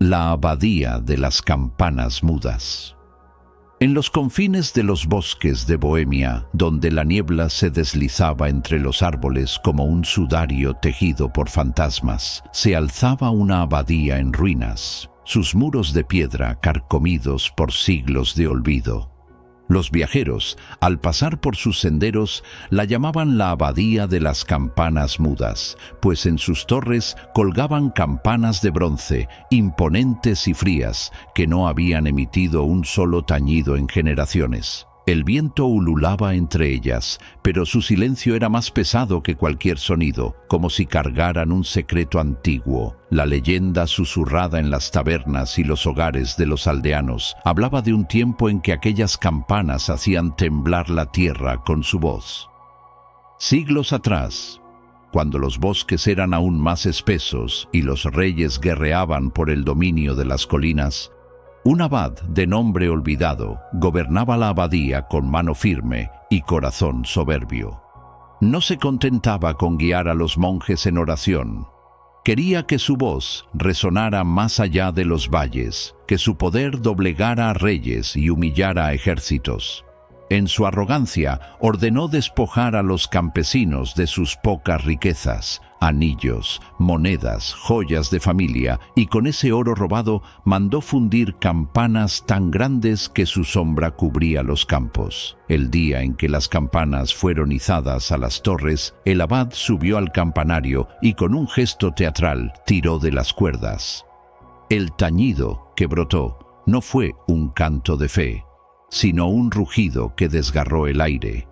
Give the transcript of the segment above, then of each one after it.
la abadía de las campanas mudas. En los confines de los bosques de Bohemia, donde la niebla se deslizaba entre los árboles como un sudario tejido por fantasmas, se alzaba una abadía en ruinas, sus muros de piedra carcomidos por siglos de olvido. Los viajeros, al pasar por sus senderos, la llamaban la abadía de las campanas mudas, pues en sus torres colgaban campanas de bronce, imponentes y frías, que no habían emitido un solo tañido en generaciones. El viento ululaba entre ellas, pero su silencio era más pesado que cualquier sonido, como si cargaran un secreto antiguo. La leyenda susurrada en las tabernas y los hogares de los aldeanos hablaba de un tiempo en que aquellas campanas hacían temblar la tierra con su voz. Siglos atrás, cuando los bosques eran aún más espesos y los reyes guerreaban por el dominio de las colinas, un abad de nombre olvidado gobernaba la abadía con mano firme y corazón soberbio. No se contentaba con guiar a los monjes en oración. Quería que su voz resonara más allá de los valles, que su poder doblegara a reyes y humillara a ejércitos. En su arrogancia, ordenó despojar a los campesinos de sus pocas riquezas, anillos, monedas, joyas de familia, y con ese oro robado mandó fundir campanas tan grandes que su sombra cubría los campos. El día en que las campanas fueron izadas a las torres, el abad subió al campanario y con un gesto teatral tiró de las cuerdas. El tañido que brotó no fue un canto de fe, sino un rugido que desgarró el aire.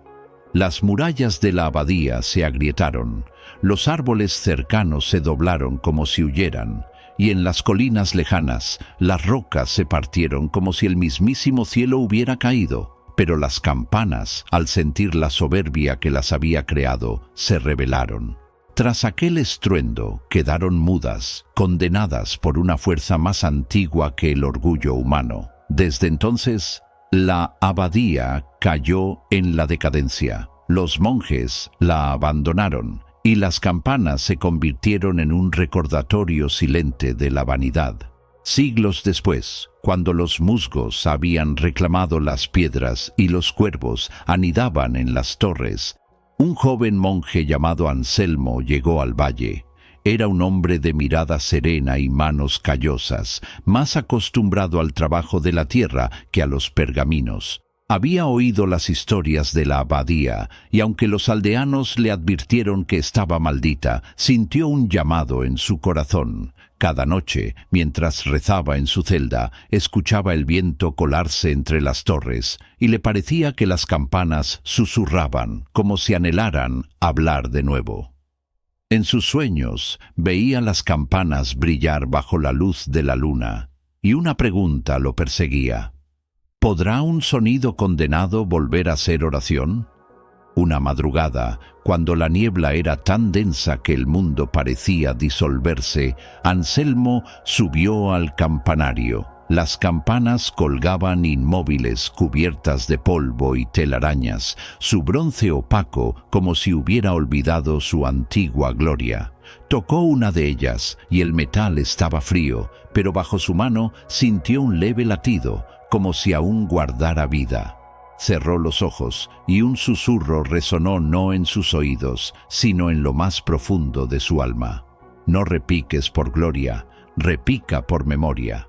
Las murallas de la abadía se agrietaron, los árboles cercanos se doblaron como si huyeran, y en las colinas lejanas las rocas se partieron como si el mismísimo cielo hubiera caído. Pero las campanas, al sentir la soberbia que las había creado, se rebelaron. Tras aquel estruendo quedaron mudas, condenadas por una fuerza más antigua que el orgullo humano. Desde entonces, la abadía cayó en la decadencia. Los monjes la abandonaron y las campanas se convirtieron en un recordatorio silente de la vanidad. Siglos después, cuando los musgos habían reclamado las piedras y los cuervos anidaban en las torres, un joven monje llamado Anselmo llegó al valle. Era un hombre de mirada serena y manos callosas, más acostumbrado al trabajo de la tierra que a los pergaminos. Había oído las historias de la abadía, y aunque los aldeanos le advirtieron que estaba maldita, sintió un llamado en su corazón. Cada noche, mientras rezaba en su celda, escuchaba el viento colarse entre las torres, y le parecía que las campanas susurraban, como si anhelaran hablar de nuevo. En sus sueños veía las campanas brillar bajo la luz de la luna, y una pregunta lo perseguía. ¿Podrá un sonido condenado volver a ser oración? Una madrugada, cuando la niebla era tan densa que el mundo parecía disolverse, Anselmo subió al campanario. Las campanas colgaban inmóviles, cubiertas de polvo y telarañas, su bronce opaco como si hubiera olvidado su antigua gloria. Tocó una de ellas y el metal estaba frío, pero bajo su mano sintió un leve latido, como si aún guardara vida. Cerró los ojos y un susurro resonó no en sus oídos, sino en lo más profundo de su alma. No repiques por gloria, repica por memoria.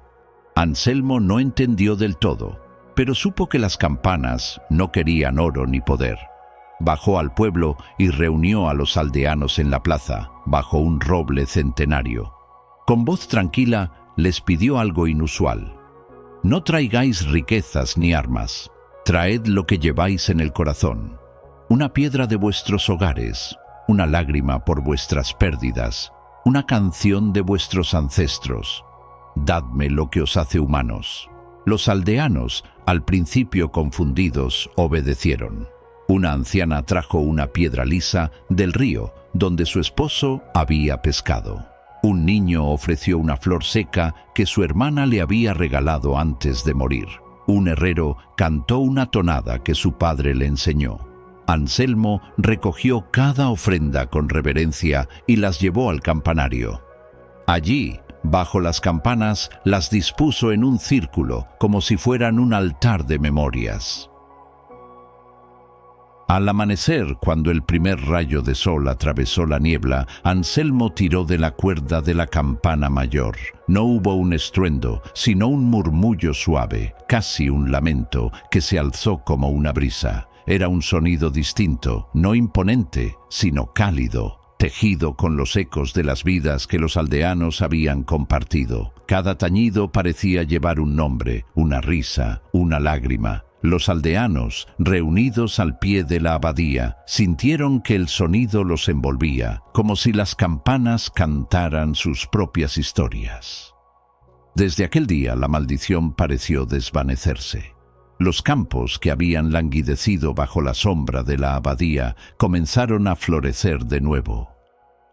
Anselmo no entendió del todo, pero supo que las campanas no querían oro ni poder. Bajó al pueblo y reunió a los aldeanos en la plaza, bajo un roble centenario. Con voz tranquila les pidió algo inusual. No traigáis riquezas ni armas, traed lo que lleváis en el corazón, una piedra de vuestros hogares, una lágrima por vuestras pérdidas, una canción de vuestros ancestros. Dadme lo que os hace humanos. Los aldeanos, al principio confundidos, obedecieron. Una anciana trajo una piedra lisa del río donde su esposo había pescado. Un niño ofreció una flor seca que su hermana le había regalado antes de morir. Un herrero cantó una tonada que su padre le enseñó. Anselmo recogió cada ofrenda con reverencia y las llevó al campanario. Allí, Bajo las campanas las dispuso en un círculo, como si fueran un altar de memorias. Al amanecer, cuando el primer rayo de sol atravesó la niebla, Anselmo tiró de la cuerda de la campana mayor. No hubo un estruendo, sino un murmullo suave, casi un lamento, que se alzó como una brisa. Era un sonido distinto, no imponente, sino cálido, tejido con los ecos de las vidas que los aldeanos habían compartido. Cada tañido parecía llevar un nombre, una risa, una lágrima. Los aldeanos, reunidos al pie de la abadía, sintieron que el sonido los envolvía, como si las campanas cantaran sus propias historias. Desde aquel día la maldición pareció desvanecerse. Los campos que habían languidecido bajo la sombra de la abadía comenzaron a florecer de nuevo.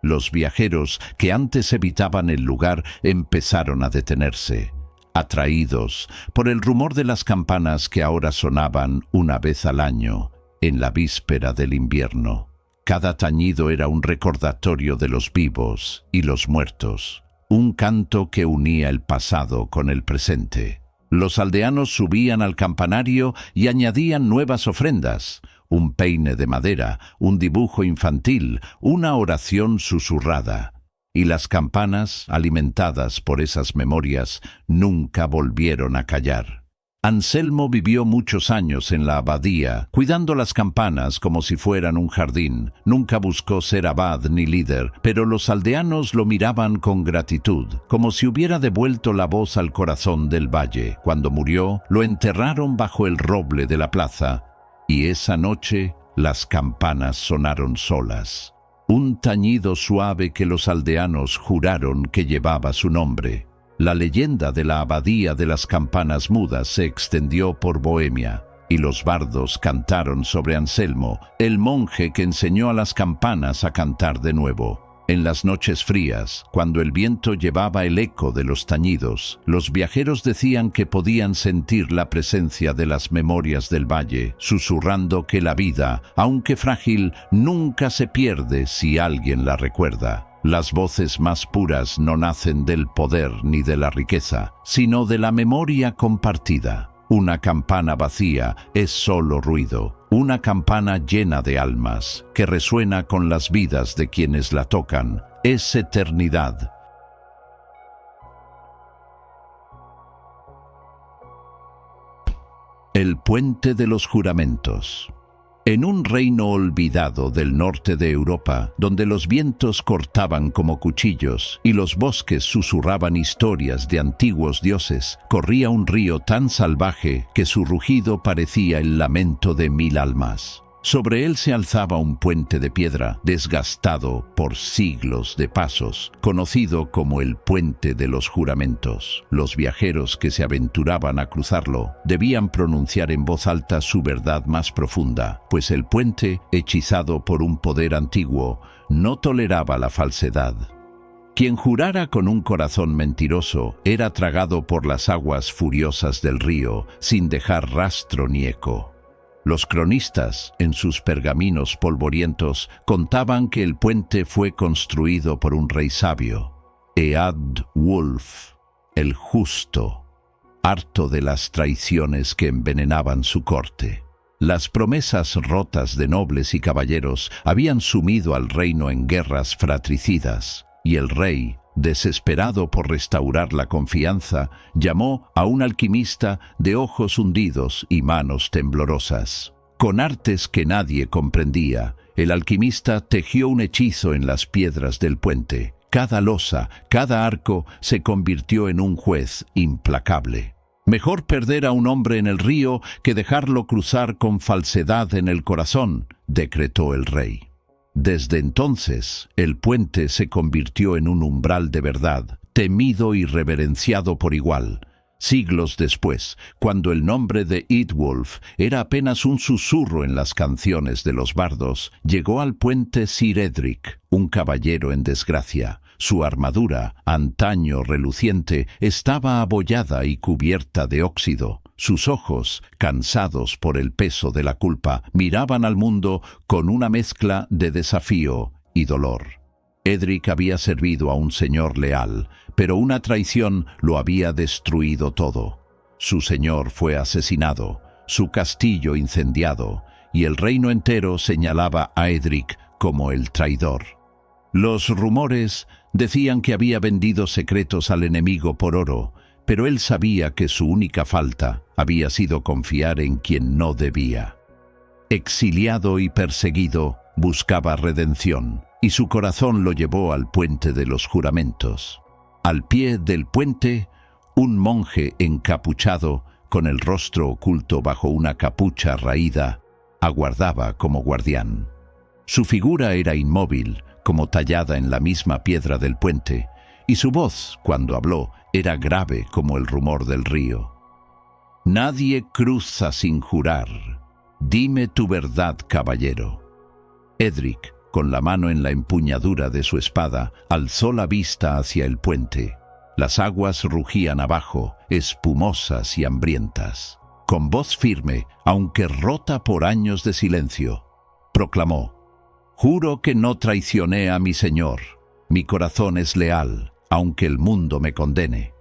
Los viajeros que antes evitaban el lugar empezaron a detenerse, atraídos por el rumor de las campanas que ahora sonaban una vez al año, en la víspera del invierno. Cada tañido era un recordatorio de los vivos y los muertos, un canto que unía el pasado con el presente. Los aldeanos subían al campanario y añadían nuevas ofrendas, un peine de madera, un dibujo infantil, una oración susurrada. Y las campanas, alimentadas por esas memorias, nunca volvieron a callar. Anselmo vivió muchos años en la abadía, cuidando las campanas como si fueran un jardín. Nunca buscó ser abad ni líder, pero los aldeanos lo miraban con gratitud, como si hubiera devuelto la voz al corazón del valle. Cuando murió, lo enterraron bajo el roble de la plaza, y esa noche las campanas sonaron solas. Un tañido suave que los aldeanos juraron que llevaba su nombre. La leyenda de la abadía de las campanas mudas se extendió por Bohemia, y los bardos cantaron sobre Anselmo, el monje que enseñó a las campanas a cantar de nuevo. En las noches frías, cuando el viento llevaba el eco de los tañidos, los viajeros decían que podían sentir la presencia de las memorias del valle, susurrando que la vida, aunque frágil, nunca se pierde si alguien la recuerda. Las voces más puras no nacen del poder ni de la riqueza, sino de la memoria compartida. Una campana vacía es solo ruido, una campana llena de almas, que resuena con las vidas de quienes la tocan, es eternidad. El puente de los juramentos. En un reino olvidado del norte de Europa, donde los vientos cortaban como cuchillos y los bosques susurraban historias de antiguos dioses, corría un río tan salvaje que su rugido parecía el lamento de 1000 almas. Sobre él se alzaba un puente de piedra, desgastado por siglos de pasos, conocido como el Puente de los Juramentos. Los viajeros que se aventuraban a cruzarlo debían pronunciar en voz alta su verdad más profunda, pues el puente, hechizado por un poder antiguo, no toleraba la falsedad. Quien jurara con un corazón mentiroso era tragado por las aguas furiosas del río, sin dejar rastro ni eco. Los cronistas, en sus pergaminos polvorientos, contaban que el puente fue construido por un rey sabio, Eadwulf, el justo, harto de las traiciones que envenenaban su corte. Las promesas rotas de nobles y caballeros habían sumido al reino en guerras fratricidas, y el rey, desesperado por restaurar la confianza, llamó a un alquimista de ojos hundidos y manos temblorosas. Con artes que nadie comprendía, el alquimista tejió un hechizo en las piedras del puente. Cada losa, cada arco se convirtió en un juez implacable. Mejor perder a un hombre en el río que dejarlo cruzar con falsedad en el corazón, decretó el rey. Desde entonces, el puente se convirtió en un umbral de verdad, temido y reverenciado por igual. Siglos después, cuando el nombre de Eadwulf era apenas un susurro en las canciones de los bardos, llegó al puente Sir Edric, un caballero en desgracia. Su armadura, antaño reluciente, estaba abollada y cubierta de óxido. Sus ojos, cansados por el peso de la culpa, miraban al mundo con una mezcla de desafío y dolor. Edric había servido a un señor leal, pero una traición lo había destruido todo. Su señor fue asesinado, su castillo incendiado, y el reino entero señalaba a Edric como el traidor. Los rumores decían que había vendido secretos al enemigo por oro, pero él sabía que su única falta había sido confiar en quien no debía. Exiliado y perseguido, buscaba redención, y su corazón lo llevó al puente de los juramentos. Al pie del puente, un monje encapuchado, con el rostro oculto bajo una capucha raída, aguardaba como guardián. Su figura era inmóvil, como tallada en la misma piedra del puente, y su voz, cuando habló, era grave como el rumor del río. «Nadie cruza sin jurar. Dime tu verdad, caballero». Edric, con la mano en la empuñadura de su espada, alzó la vista hacia el puente. Las aguas rugían abajo, espumosas y hambrientas. Con voz firme, aunque rota por años de silencio, proclamó: «Juro que no traicioné a mi señor. Mi corazón es leal, aunque el mundo me condene».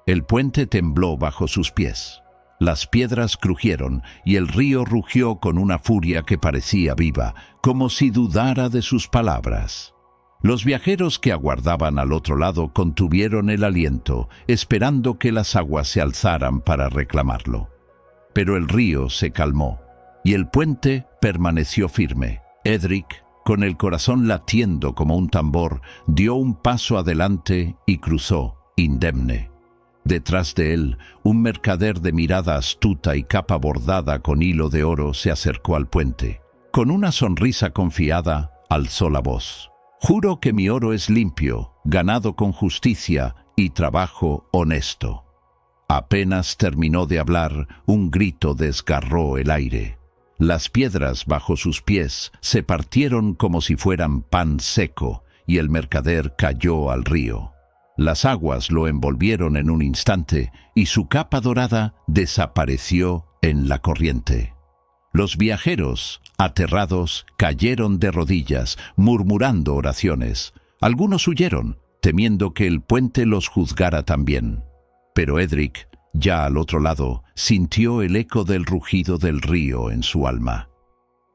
El puente tembló bajo sus pies. Las piedras crujieron y el río rugió con una furia que parecía viva, como si dudara de sus palabras. Los viajeros que aguardaban al otro lado contuvieron el aliento, esperando que las aguas se alzaran para reclamarlo. Pero el río se calmó y el puente permaneció firme. Edric, con el corazón latiendo como un tambor, dio un paso adelante y cruzó, indemne. Detrás de él, un mercader de mirada astuta y capa bordada con hilo de oro se acercó al puente. Con una sonrisa confiada, alzó la voz: «Juro que mi oro es limpio, ganado con justicia y trabajo honesto». Apenas terminó de hablar, un grito desgarró el aire. Las piedras bajo sus pies se partieron como si fueran pan seco, y el mercader cayó al río. Las aguas lo envolvieron en un instante y su capa dorada desapareció en la corriente. Los viajeros, aterrados, cayeron de rodillas, murmurando oraciones. Algunos huyeron, temiendo que el puente los juzgara también. Pero Edric, ya al otro lado, sintió el eco del rugido del río en su alma.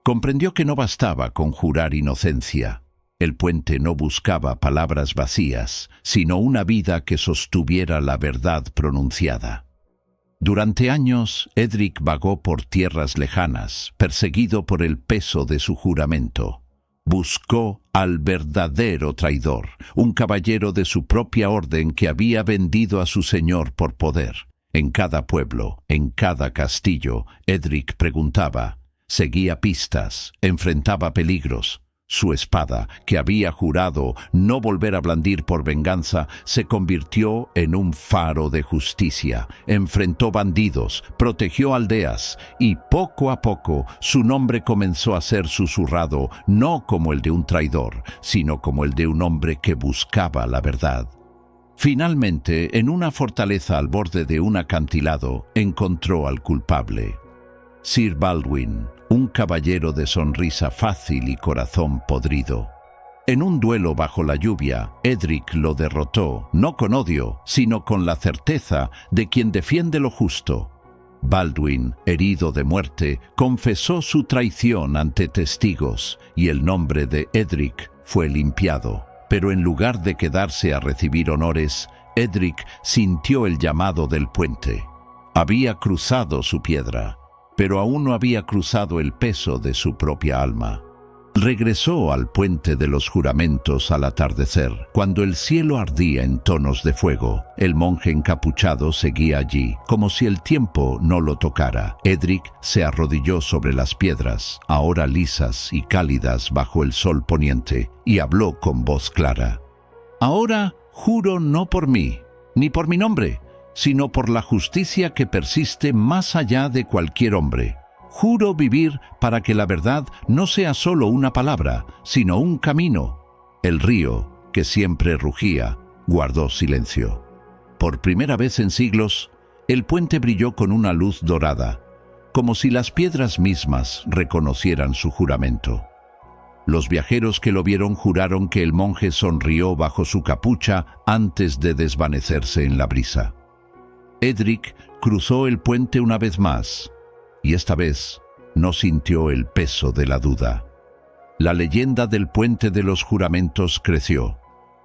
Comprendió que no bastaba con jurar inocencia. El puente no buscaba palabras vacías, sino una vida que sostuviera la verdad pronunciada. Durante años, Edric vagó por tierras lejanas, perseguido por el peso de su juramento. Buscó al verdadero traidor, un caballero de su propia orden que había vendido a su señor por poder. En cada pueblo, en cada castillo, Edric preguntaba, seguía pistas, enfrentaba peligros. Su espada, que había jurado no volver a blandir por venganza, se convirtió en un faro de justicia. Enfrentó bandidos, protegió aldeas, y poco a poco su nombre comenzó a ser susurrado, no como el de un traidor, sino como el de un hombre que buscaba la verdad. Finalmente, en una fortaleza al borde de un acantilado, encontró al culpable. Sir Baldwin, un caballero de sonrisa fácil y corazón podrido. En un duelo bajo la lluvia, Edric lo derrotó, no con odio, sino con la certeza de quien defiende lo justo. Baldwin, herido de muerte, confesó su traición ante testigos, y el nombre de Edric fue limpiado. Pero en lugar de quedarse a recibir honores, Edric sintió el llamado del puente. Había cruzado su piedra, pero aún no había cruzado el peso de su propia alma. Regresó al puente de los juramentos al atardecer, cuando el cielo ardía en tonos de fuego. El monje encapuchado seguía allí, como si el tiempo no lo tocara. Edric se arrodilló sobre las piedras, ahora lisas y cálidas bajo el sol poniente, y habló con voz clara. «Ahora juro no por mí, ni por mi nombre, sino por la justicia que persiste más allá de cualquier hombre. Juro vivir para que la verdad no sea solo una palabra, sino un camino». El río, que siempre rugía, guardó silencio. Por primera vez en siglos, el puente brilló con una luz dorada, como si las piedras mismas reconocieran su juramento. Los viajeros que lo vieron juraron que el monje sonrió bajo su capucha antes de desvanecerse en la brisa. Edric cruzó el puente una vez más, y esta vez no sintió el peso de la duda. La leyenda del puente de los juramentos creció,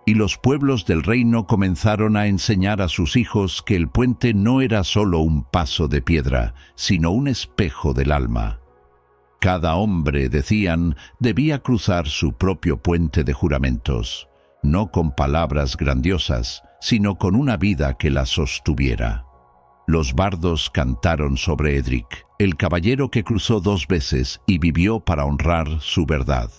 y los pueblos del reino comenzaron a enseñar a sus hijos que el puente no era solo un paso de piedra, sino un espejo del alma. Cada hombre, decían, debía cruzar su propio puente de juramentos, no con palabras grandiosas, sino con una vida que la sostuviera. Los bardos cantaron sobre Edric, el caballero que cruzó 2 veces y vivió para honrar su verdad.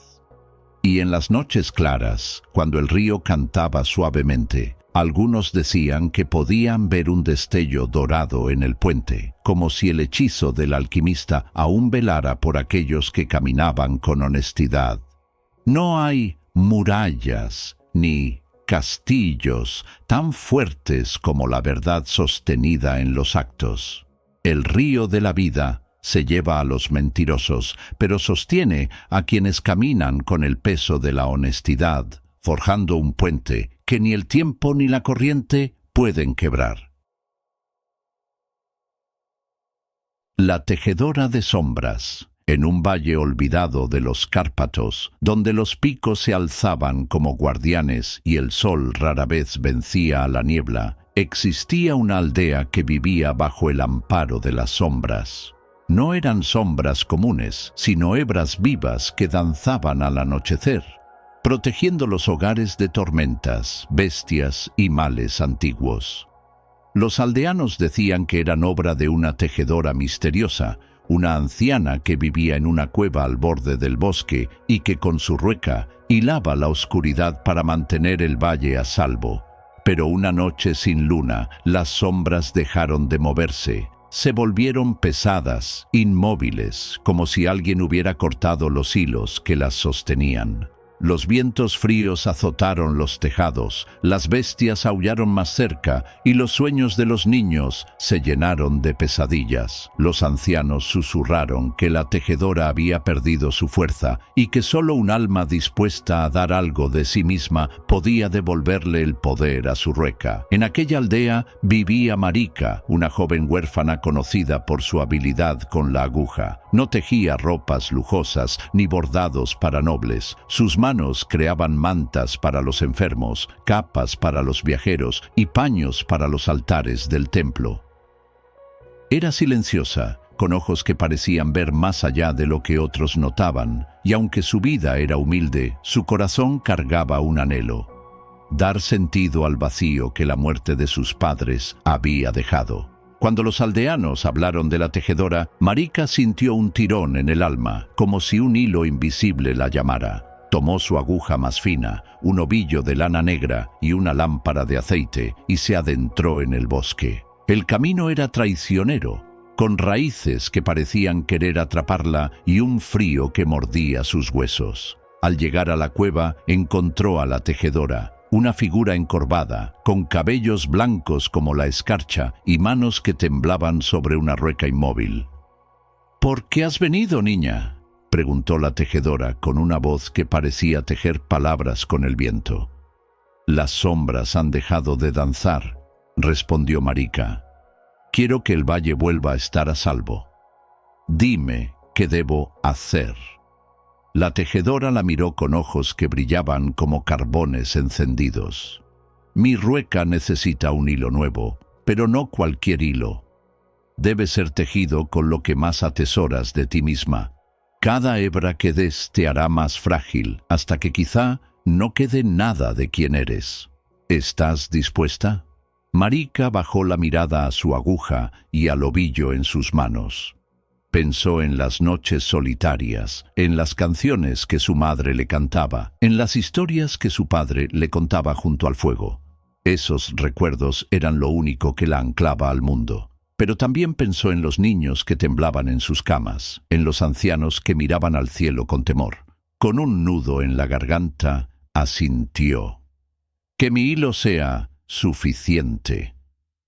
Y en las noches claras, cuando el río cantaba suavemente, algunos decían que podían ver un destello dorado en el puente, como si el hechizo del alquimista aún velara por aquellos que caminaban con honestidad. No hay murallas ni castillos tan fuertes como la verdad sostenida en los actos. El río de la vida se lleva a los mentirosos, pero sostiene a quienes caminan con el peso de la honestidad, forjando un puente que ni el tiempo ni la corriente pueden quebrar. La tejedora de sombras. En un valle olvidado de los Cárpatos, donde los picos se alzaban como guardianes y el sol rara vez vencía a la niebla, existía una aldea que vivía bajo el amparo de las sombras. No eran sombras comunes, sino hebras vivas que danzaban al anochecer, protegiendo los hogares de tormentas, bestias y males antiguos. Los aldeanos decían que eran obra de una tejedora misteriosa, una anciana que vivía en una cueva al borde del bosque y que con su rueca hilaba la oscuridad para mantener el valle a salvo. Pero una noche sin luna, las sombras dejaron de moverse. Se volvieron pesadas, inmóviles, como si alguien hubiera cortado los hilos que las sostenían. Los vientos fríos azotaron los tejados, las bestias aullaron más cerca y los sueños de los niños se llenaron de pesadillas. Los ancianos susurraron que la tejedora había perdido su fuerza y que solo un alma dispuesta a dar algo de sí misma podía devolverle el poder a su rueca. En aquella aldea vivía Marika, una joven huérfana conocida por su habilidad con la aguja. No tejía ropas lujosas ni bordados para nobles. Sus manos creaban mantas para los enfermos, capas para los viajeros y paños para los altares del templo. Era silenciosa, con ojos que parecían ver más allá de lo que otros notaban, y aunque su vida era humilde, su corazón cargaba un anhelo: dar sentido al vacío que la muerte de sus padres había dejado. Cuando los aldeanos hablaron de la tejedora, Marika sintió un tirón en el alma, como si un hilo invisible la llamara. Tomó su aguja más fina, un ovillo de lana negra y una lámpara de aceite, y se adentró en el bosque. El camino era traicionero, con raíces que parecían querer atraparla y un frío que mordía sus huesos. Al llegar a la cueva, encontró a la tejedora, una figura encorvada, con cabellos blancos como la escarcha y manos que temblaban sobre una rueca inmóvil. «¿Por qué has venido, niña?», preguntó la tejedora con una voz que parecía tejer palabras con el viento. «Las sombras han dejado de danzar», respondió Marika. «Quiero que el valle vuelva a estar a salvo. Dime qué debo hacer». La tejedora la miró con ojos que brillaban como carbones encendidos. «Mi rueca necesita un hilo nuevo, pero no cualquier hilo. Debe ser tejido con lo que más atesoras de ti misma. Cada hebra que des te hará más frágil, hasta que quizá no quede nada de quien eres. ¿Estás dispuesta?». Marika bajó la mirada a su aguja y al ovillo en sus manos. Pensó en las noches solitarias, en las canciones que su madre le cantaba, en las historias que su padre le contaba junto al fuego. Esos recuerdos eran lo único que la anclaba al mundo. Pero también pensó en los niños que temblaban en sus camas, en los ancianos que miraban al cielo con temor. Con un nudo en la garganta, asintió. «Que mi hilo sea suficiente».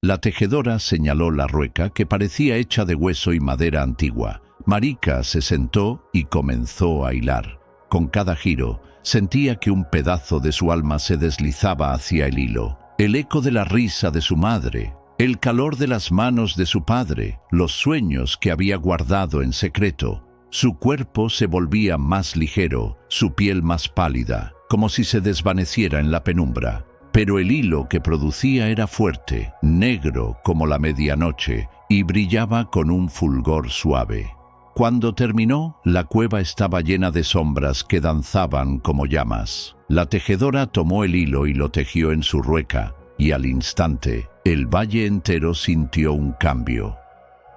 La tejedora señaló la rueca, que parecía hecha de hueso y madera antigua. Marika se sentó y comenzó a hilar. Con cada giro, sentía que un pedazo de su alma se deslizaba hacia el hilo. El eco de la risa de su madre, el calor de las manos de su padre, los sueños que había guardado en secreto. Su cuerpo se volvía más ligero, su piel más pálida, como si se desvaneciera en la penumbra. Pero el hilo que producía era fuerte, negro como la medianoche, y brillaba con un fulgor suave. Cuando terminó, la cueva estaba llena de sombras que danzaban como llamas. La tejedora tomó el hilo y lo tejió en su rueca, y al instante, el valle entero sintió un cambio.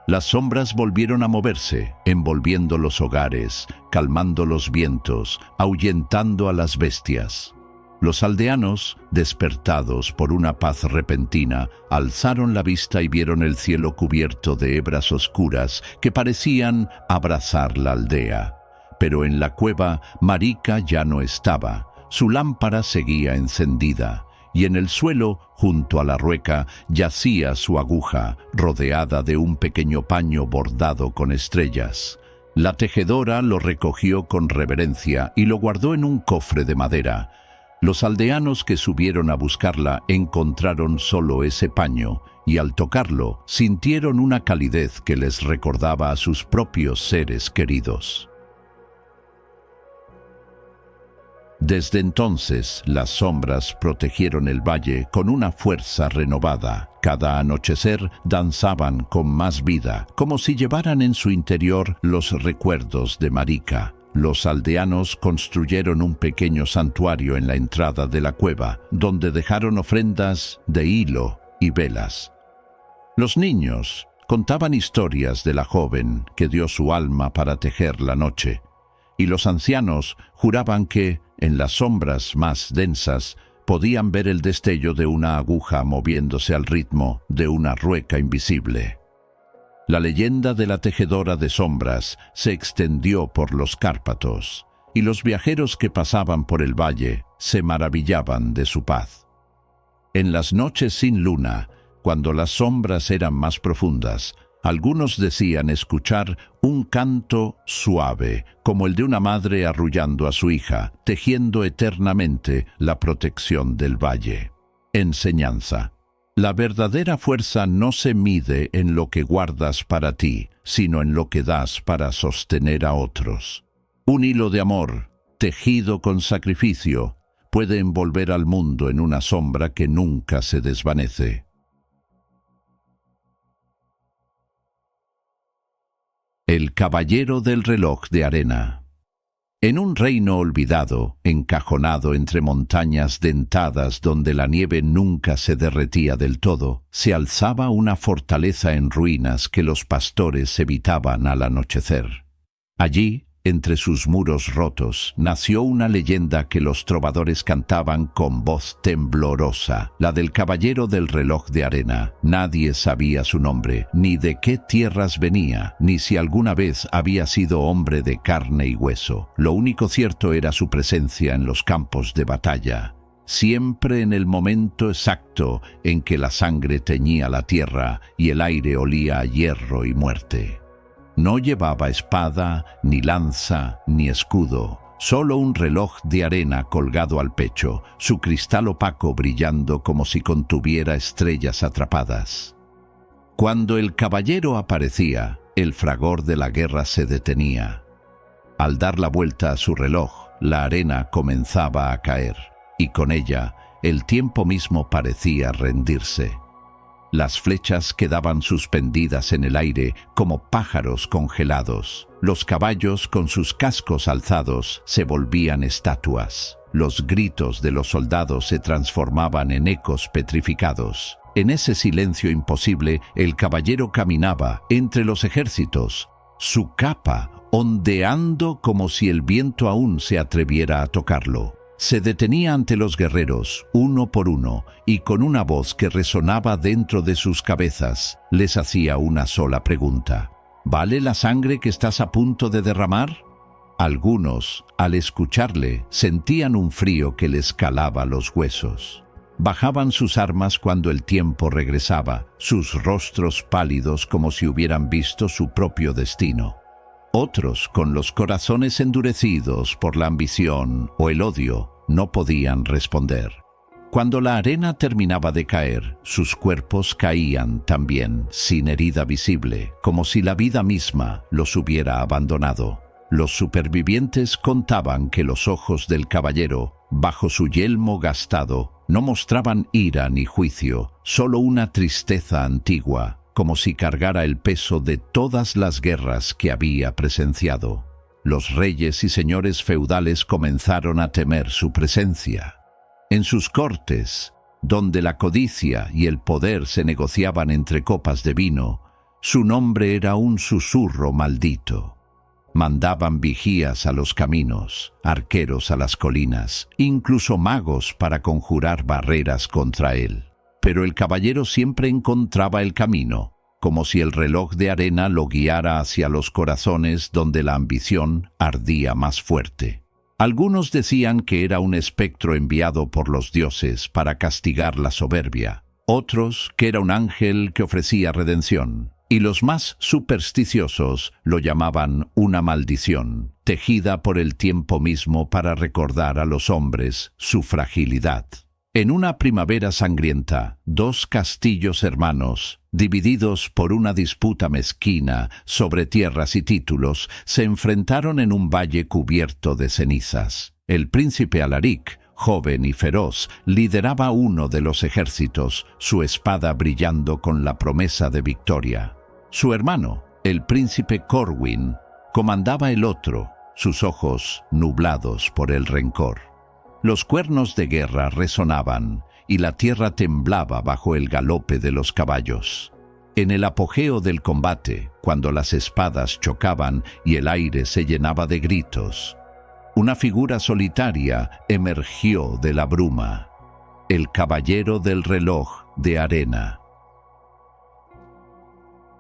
Las sombras volvieron a moverse, envolviendo los hogares, calmando los vientos, ahuyentando a las bestias. Los aldeanos, despertados por una paz repentina, alzaron la vista y vieron el cielo cubierto de hebras oscuras que parecían abrazar la aldea. Pero en la cueva, Marika ya no estaba. Su lámpara seguía encendida, y en el suelo, junto a la rueca, yacía su aguja, rodeada de un pequeño paño bordado con estrellas. La tejedora lo recogió con reverencia y lo guardó en un cofre de madera. Los aldeanos que subieron a buscarla encontraron solo ese paño, y al tocarlo, sintieron una calidez que les recordaba a sus propios seres queridos. Desde entonces, las sombras protegieron el valle con una fuerza renovada. Cada anochecer danzaban con más vida, como si llevaran en su interior los recuerdos de Marika. Los aldeanos construyeron un pequeño santuario en la entrada de la cueva, donde dejaron ofrendas de hilo y velas. Los niños contaban historias de la joven que dio su alma para tejer la noche, y los ancianos juraban que, en las sombras más densas, podían ver el destello de una aguja moviéndose al ritmo de una rueca invisible. La leyenda de la tejedora de sombras se extendió por los Cárpatos, y los viajeros que pasaban por el valle se maravillaban de su paz. En las noches sin luna, cuando las sombras eran más profundas, algunos decían escuchar un canto suave, como el de una madre arrullando a su hija, tejiendo eternamente la protección del valle. Enseñanza. La verdadera fuerza no se mide en lo que guardas para ti, sino en lo que das para sostener a otros. Un hilo de amor, tejido con sacrificio, puede envolver al mundo en una sombra que nunca se desvanece. El caballero del reloj de arena. En un reino olvidado, encajonado entre montañas dentadas donde la nieve nunca se derretía del todo, se alzaba una fortaleza en ruinas que los pastores evitaban al anochecer. Allí, entre sus muros rotos, nació una leyenda que los trovadores cantaban con voz temblorosa, la del caballero del reloj de arena. Nadie sabía su nombre, ni de qué tierras venía, ni si alguna vez había sido hombre de carne y hueso. Lo único cierto era su presencia en los campos de batalla, siempre en el momento exacto en que la sangre teñía la tierra y el aire olía a hierro y muerte. No llevaba espada, ni lanza, ni escudo, solo un reloj de arena colgado al pecho, su cristal opaco brillando como si contuviera estrellas atrapadas. Cuando el caballero aparecía, el fragor de la guerra se detenía. Al dar la vuelta a su reloj, la arena comenzaba a caer, y con ella, el tiempo mismo parecía rendirse. Las flechas quedaban suspendidas en el aire como pájaros congelados. Los caballos, con sus cascos alzados, se volvían estatuas. Los gritos de los soldados se transformaban en ecos petrificados. En ese silencio imposible, el caballero caminaba entre los ejércitos, su capa ondeando como si el viento aún se atreviera a tocarlo. Se detenía ante los guerreros, uno por uno, y con una voz que resonaba dentro de sus cabezas, les hacía una sola pregunta. ¿Vale la sangre que estás a punto de derramar? Algunos, al escucharle, sentían un frío que les calaba los huesos. Bajaban sus armas cuando el tiempo regresaba, sus rostros pálidos como si hubieran visto su propio destino. Otros, con los corazones endurecidos por la ambición o el odio, no podían responder. Cuando la arena terminaba de caer, sus cuerpos caían también, sin herida visible, como si la vida misma los hubiera abandonado. Los supervivientes contaban que los ojos del caballero, bajo su yelmo gastado, no mostraban ira ni juicio, solo una tristeza antigua, como si cargara el peso de todas las guerras que había presenciado. Los reyes y señores feudales comenzaron a temer su presencia. En sus cortes, donde la codicia y el poder se negociaban entre copas de vino, su nombre era un susurro maldito. Mandaban vigías a los caminos, arqueros a las colinas, incluso magos para conjurar barreras contra él. Pero el caballero siempre encontraba el camino, como si el reloj de arena lo guiara hacia los corazones donde la ambición ardía más fuerte. Algunos decían que era un espectro enviado por los dioses para castigar la soberbia, otros que era un ángel que ofrecía redención, y los más supersticiosos lo llamaban una maldición, tejida por el tiempo mismo para recordar a los hombres su fragilidad. En una primavera sangrienta, dos castillos hermanos, divididos por una disputa mezquina sobre tierras y títulos, se enfrentaron en un valle cubierto de cenizas. El príncipe Alaric, joven y feroz, lideraba uno de los ejércitos, su espada brillando con la promesa de victoria. Su hermano, el príncipe Corwin, comandaba el otro, sus ojos nublados por el rencor. Los cuernos de guerra resonaban y la tierra temblaba bajo el galope de los caballos. En el apogeo del combate, cuando las espadas chocaban y el aire se llenaba de gritos, una figura solitaria emergió de la bruma, el caballero del reloj de arena.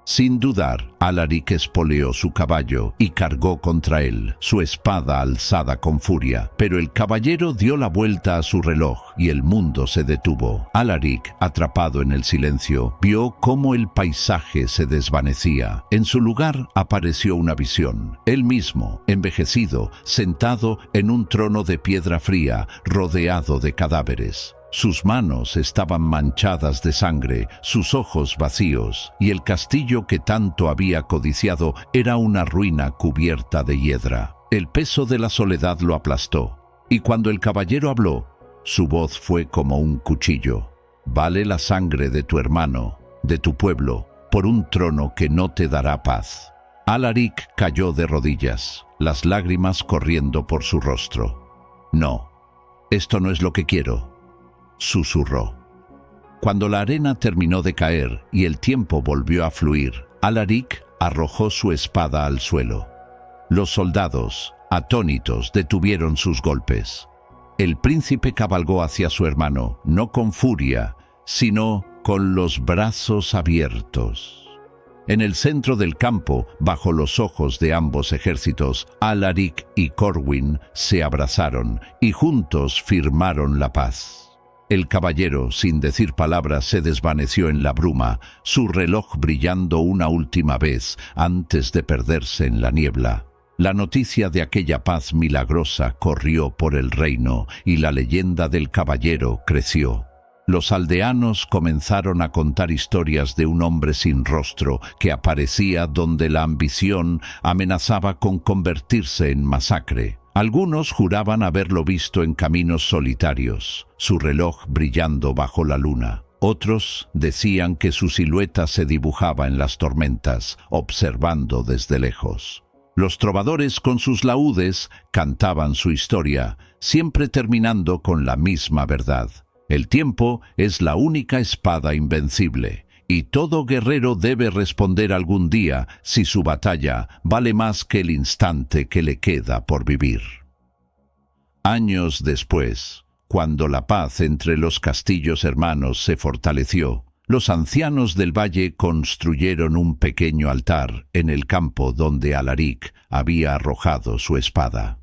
Sin dudar, Alaric espoleó su caballo y cargó contra él, su espada alzada con furia. Pero el caballero dio la vuelta a su reloj y el mundo se detuvo. Alaric, atrapado en el silencio, vio cómo el paisaje se desvanecía. En su lugar apareció una visión. Él mismo, envejecido, sentado en un trono de piedra fría, rodeado de cadáveres. Sus manos estaban manchadas de sangre, sus ojos vacíos, y el castillo que tanto había codiciado era una ruina cubierta de hiedra. El peso de la soledad lo aplastó, y cuando el caballero habló, su voz fue como un cuchillo. Vale la sangre de tu hermano, de tu pueblo, por un trono que no te dará paz. Alaric cayó de rodillas, las lágrimas corriendo por su rostro. No, esto no es lo que quiero, susurró. Cuando la arena terminó de caer y el tiempo volvió a fluir, Alaric arrojó su espada al suelo. Los soldados, atónitos, detuvieron sus golpes. El príncipe cabalgó hacia su hermano, no con furia, sino con los brazos abiertos. En el centro del campo, bajo los ojos de ambos ejércitos, Alaric y Corwin se abrazaron y juntos firmaron la paz. El caballero, sin decir palabras, se desvaneció en la bruma, su reloj brillando una última vez antes de perderse en la niebla. La noticia de aquella paz milagrosa corrió por el reino y la leyenda del caballero creció. Los aldeanos comenzaron a contar historias de un hombre sin rostro que aparecía donde la ambición amenazaba con convertirse en masacre. Algunos juraban haberlo visto en caminos solitarios, su reloj brillando bajo la luna. Otros decían que su silueta se dibujaba en las tormentas, observando desde lejos. Los trovadores con sus laúdes cantaban su historia, siempre terminando con la misma verdad. El tiempo es la única espada invencible, y todo guerrero debe responder algún día si su batalla vale más que el instante que le queda por vivir. Años después, cuando la paz entre los castillos hermanos se fortaleció, los ancianos del valle construyeron un pequeño altar en el campo donde Alaric había arrojado su espada.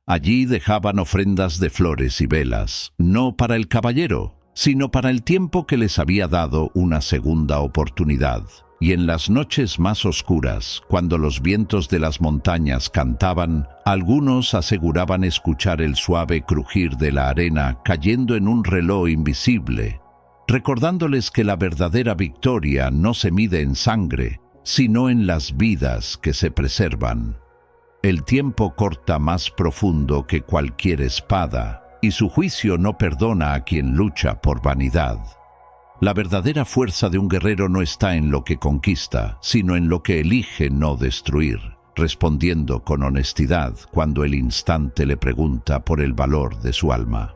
Allí dejaban ofrendas de flores y velas, no para el caballero, sino para el tiempo que les había dado una segunda oportunidad. Y en las noches más oscuras, cuando los vientos de las montañas cantaban, algunos aseguraban escuchar el suave crujir de la arena cayendo en un reloj invisible, recordándoles que la verdadera victoria no se mide en sangre, sino en las vidas que se preservan. El tiempo corta más profundo que cualquier espada, y su juicio no perdona a quien lucha por vanidad. La verdadera fuerza de un guerrero no está en lo que conquista, sino en lo que elige no destruir, respondiendo con honestidad cuando el instante le pregunta por el valor de su alma.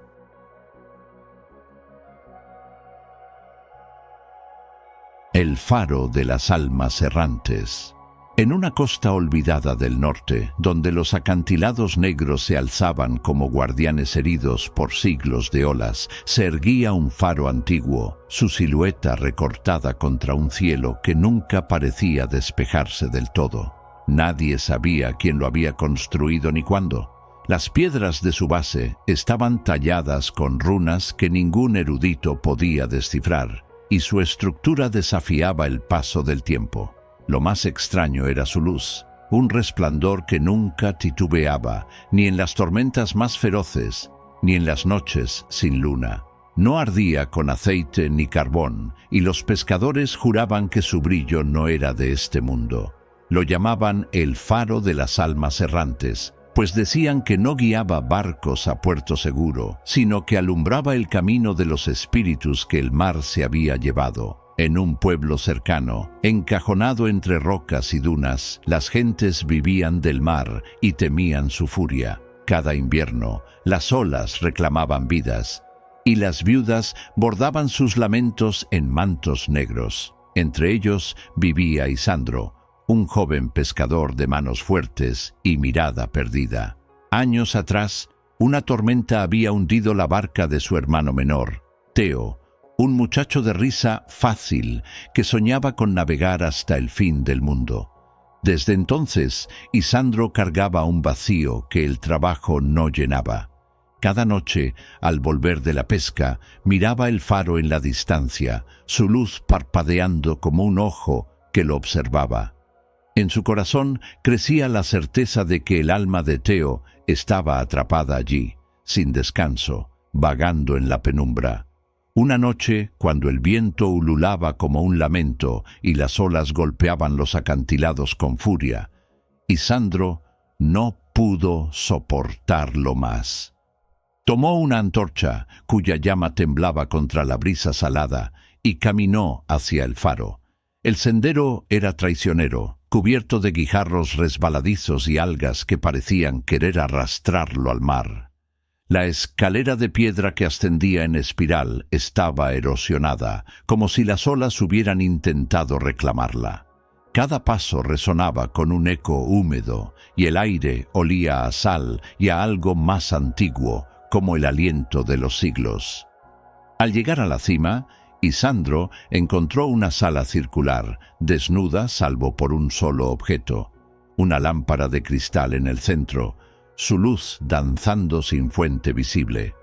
El faro de las almas errantes. En una costa olvidada del norte, donde los acantilados negros se alzaban como guardianes heridos por siglos de olas, se erguía un faro antiguo, su silueta recortada contra un cielo que nunca parecía despejarse del todo. Nadie sabía quién lo había construido ni cuándo. Las piedras de su base estaban talladas con runas que ningún erudito podía descifrar, y su estructura desafiaba el paso del tiempo. Lo más extraño era su luz, un resplandor que nunca titubeaba, ni en las tormentas más feroces, ni en las noches sin luna. No ardía con aceite ni carbón, y los pescadores juraban que su brillo no era de este mundo. Lo llamaban el faro de las almas errantes, pues decían que no guiaba barcos a puerto seguro, sino que alumbraba el camino de los espíritus que el mar se había llevado. En un pueblo cercano, encajonado entre rocas y dunas, las gentes vivían del mar y temían su furia. Cada invierno, las olas reclamaban vidas, y las viudas bordaban sus lamentos en mantos negros. Entre ellos vivía Isandro, un joven pescador de manos fuertes y mirada perdida. Años atrás, una tormenta había hundido la barca de su hermano menor, Teo, un muchacho de risa fácil que soñaba con navegar hasta el fin del mundo. Desde entonces, Isandro cargaba un vacío que el trabajo no llenaba. Cada noche, al volver de la pesca, miraba el faro en la distancia, su luz parpadeando como un ojo que lo observaba. En su corazón crecía la certeza de que el alma de Teo estaba atrapada allí, sin descanso, vagando en la penumbra. Una noche, cuando el viento ululaba como un lamento y las olas golpeaban los acantilados con furia, Isandro no pudo soportarlo más. Tomó una antorcha, cuya llama temblaba contra la brisa salada, y caminó hacia el faro. El sendero era traicionero, cubierto de guijarros resbaladizos y algas que parecían querer arrastrarlo al mar. La escalera de piedra que ascendía en espiral estaba erosionada, como si las olas hubieran intentado reclamarla. Cada paso resonaba con un eco húmedo, y el aire olía a sal y a algo más antiguo, como el aliento de los siglos. Al llegar a la cima, Isandro encontró una sala circular, desnuda salvo por un solo objeto, una lámpara de cristal en el centro, su luz danzando sin fuente visible.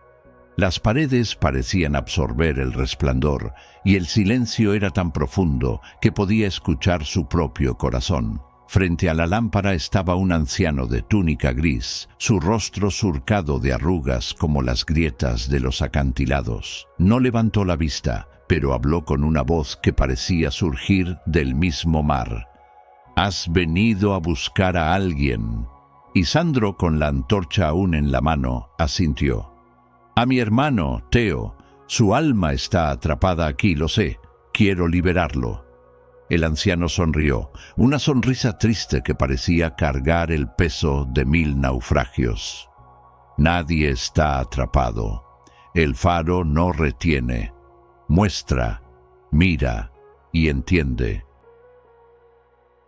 Las paredes parecían absorber el resplandor, y el silencio era tan profundo que podía escuchar su propio corazón. Frente a la lámpara estaba un anciano de túnica gris, su rostro surcado de arrugas como las grietas de los acantilados. No levantó la vista, pero habló con una voz que parecía surgir del mismo mar. «Has venido a buscar a alguien». Isandro, con la antorcha aún en la mano, asintió. «A mi hermano, Teo. Su alma está atrapada aquí, lo sé. Quiero liberarlo». El anciano sonrió, una sonrisa triste que parecía cargar el peso de 1000 naufragios. «Nadie está atrapado. El faro no retiene. Muestra, mira y entiende».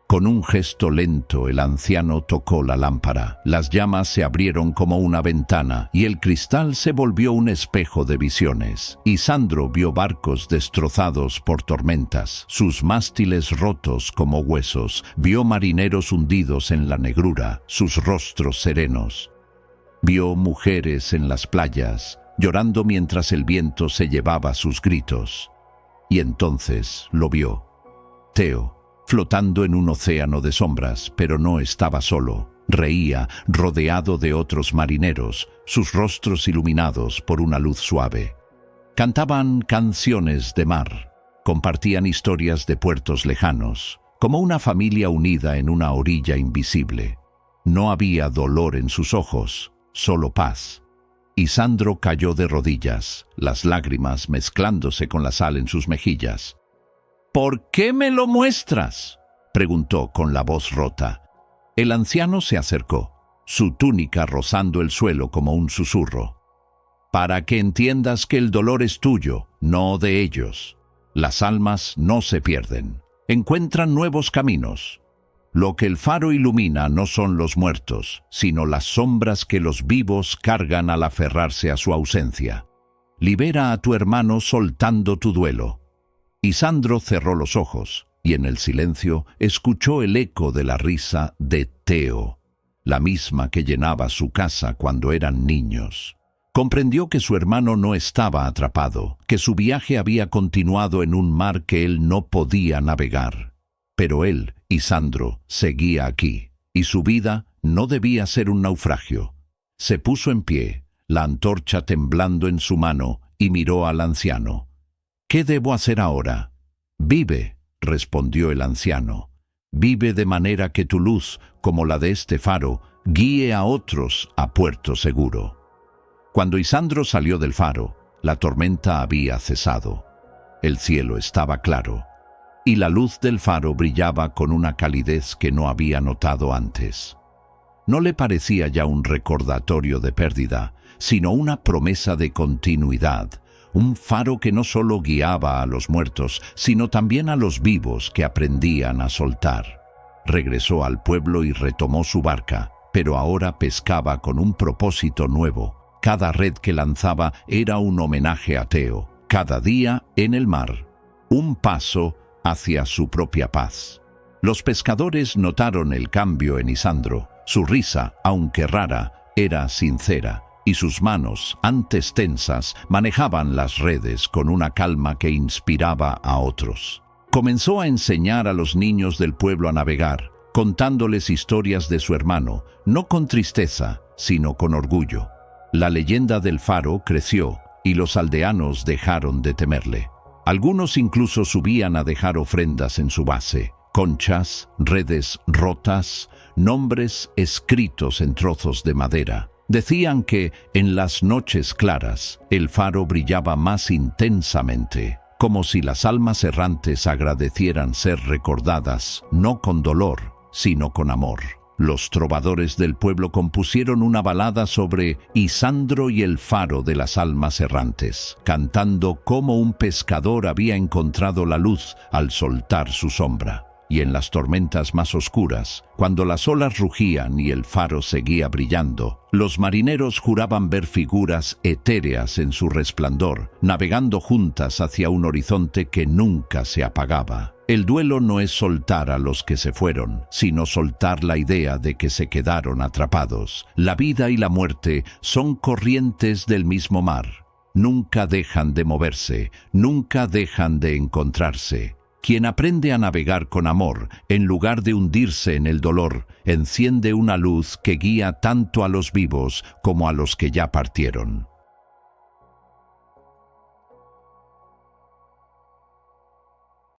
Con un gesto lento, el anciano tocó la lámpara. Las llamas se abrieron como una ventana y el cristal se volvió un espejo de visiones. Isandro vio barcos destrozados por tormentas, sus mástiles rotos como huesos. Vio marineros hundidos en la negrura, sus rostros serenos. Vio mujeres en las playas, llorando mientras el viento se llevaba sus gritos. Y entonces lo vio. Teo, flotando en un océano de sombras, pero no estaba solo. Reía, rodeado de otros marineros, sus rostros iluminados por una luz suave. Cantaban canciones de mar, compartían historias de puertos lejanos, como una familia unida en una orilla invisible. No había dolor en sus ojos, solo paz. Y Sandro cayó de rodillas, las lágrimas mezclándose con la sal en sus mejillas. «¿Por qué me lo muestras?», preguntó con la voz rota. El anciano se acercó, su túnica rozando el suelo como un susurro. «Para que entiendas que el dolor es tuyo, no de ellos. Las almas no se pierden, encuentran nuevos caminos. Lo que el faro ilumina no son los muertos, sino las sombras que los vivos cargan al aferrarse a su ausencia. Libera a tu hermano soltando tu duelo». Y Sandro cerró los ojos, y en el silencio escuchó el eco de la risa de Teo, la misma que llenaba su casa cuando eran niños. Comprendió que su hermano no estaba atrapado, que su viaje había continuado en un mar que él no podía navegar. Pero él, y Sandro, seguía aquí, y su vida no debía ser un naufragio. Se puso en pie, la antorcha temblando en su mano, y miró al anciano. «¿Qué debo hacer ahora?». «Vive», respondió el anciano. «Vive de manera que tu luz, como la de este faro, guíe a otros a puerto seguro». Cuando Isandro salió del faro, la tormenta había cesado. El cielo estaba claro, y la luz del faro brillaba con una calidez que no había notado antes. No le parecía ya un recordatorio de pérdida, sino una promesa de continuidad, un faro que no solo guiaba a los muertos, sino también a los vivos que aprendían a soltar. Regresó al pueblo y retomó su barca, pero ahora pescaba con un propósito nuevo. Cada red que lanzaba era un homenaje a Teo. Cada día en el mar, un paso hacia su propia paz. Los pescadores notaron el cambio en Isandro. Su risa, aunque rara, era sincera, y sus manos, antes tensas, manejaban las redes con una calma que inspiraba a otros. Comenzó a enseñar a los niños del pueblo a navegar, contándoles historias de su hermano, no con tristeza, sino con orgullo. La leyenda del faro creció, y los aldeanos dejaron de temerle. Algunos incluso subían a dejar ofrendas en su base, conchas, redes rotas, nombres escritos en trozos de madera. Decían que, en las noches claras, el faro brillaba más intensamente, como si las almas errantes agradecieran ser recordadas, no con dolor, sino con amor. Los trovadores del pueblo compusieron una balada sobre Isandro y el faro de las almas errantes, cantando cómo un pescador había encontrado la luz al soltar su sombra. Y en las tormentas más oscuras, cuando las olas rugían y el faro seguía brillando, los marineros juraban ver figuras etéreas en su resplandor, navegando juntas hacia un horizonte que nunca se apagaba. El duelo no es soltar a los que se fueron, sino soltar la idea de que se quedaron atrapados. La vida y la muerte son corrientes del mismo mar. Nunca dejan de moverse, nunca dejan de encontrarse. Quien aprende a navegar con amor, en lugar de hundirse en el dolor, enciende una luz que guía tanto a los vivos como a los que ya partieron.